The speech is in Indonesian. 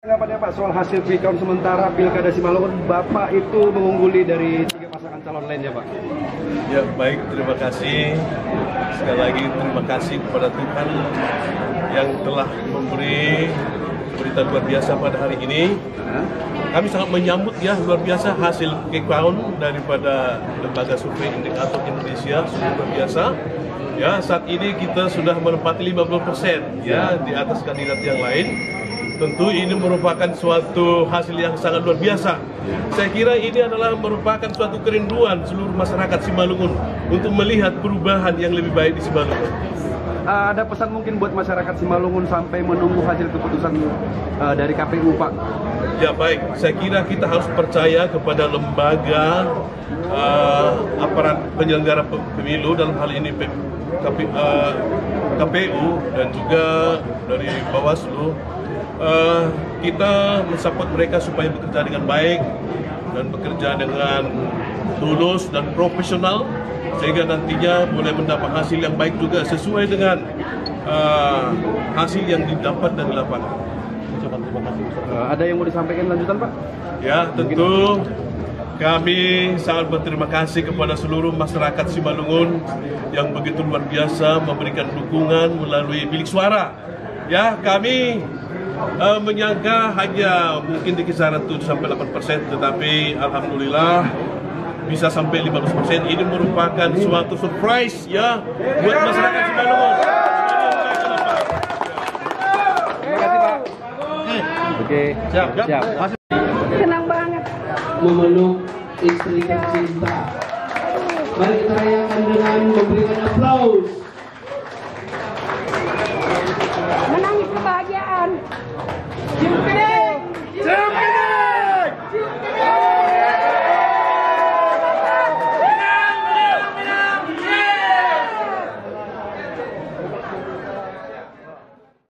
Tanggapannya Pak soal hasil quick count sementara Pilkada Simalungun, Bapak itu mengungguli dari 3 pasangan calon lainnya, Pak? Ya baik, terima kasih. Sekali lagi terima kasih kepada Tuhan yang telah memberi berita luar biasa pada hari ini. Kami sangat menyambut ya luar biasa hasil quick count daripada Lembaga Survei Indikator Indonesia, luar biasa. Ya, saat ini kita sudah menempati 50% ya di atas kandidat yang lain. Tentu ini merupakan suatu hasil yang sangat luar biasa. Saya kira ini adalah merupakan suatu kerinduan seluruh masyarakat Simalungun untuk melihat perubahan yang lebih baik di Simalungun. Ada pesan mungkin buat masyarakat Simalungun sampai menunggu hasil keputusan dari KPU, Pak? Ya baik, saya kira kita harus percaya kepada lembaga aparat penyelenggara pemilu, dalam hal ini KPU dan juga dari Bawaslu. Kita mensupport mereka supaya bekerja dengan baik dan bekerja dengan tulus dan profesional sehingga nantinya boleh mendapat hasil yang baik juga sesuai dengan hasil yang didapat dari lapangan. Ada yang mau disampaikan lanjutan, Pak? Ya, tentu kami sangat berterima kasih kepada seluruh masyarakat Simalungun yang begitu luar biasa memberikan dukungan melalui bilik suara. Ya, kami menyangka hanya mungkin di kisaran 7-8%, tetapi alhamdulillah bisa sampai 15%. Ini merupakan suatu surprise ya buat masyarakat Simalungun. Terima kasih, Pak. Oke, siap. Senang banget memeluk istri tercinta. Mari kita rayakan dengan memberikan aplaus. menangis kebahagiaan.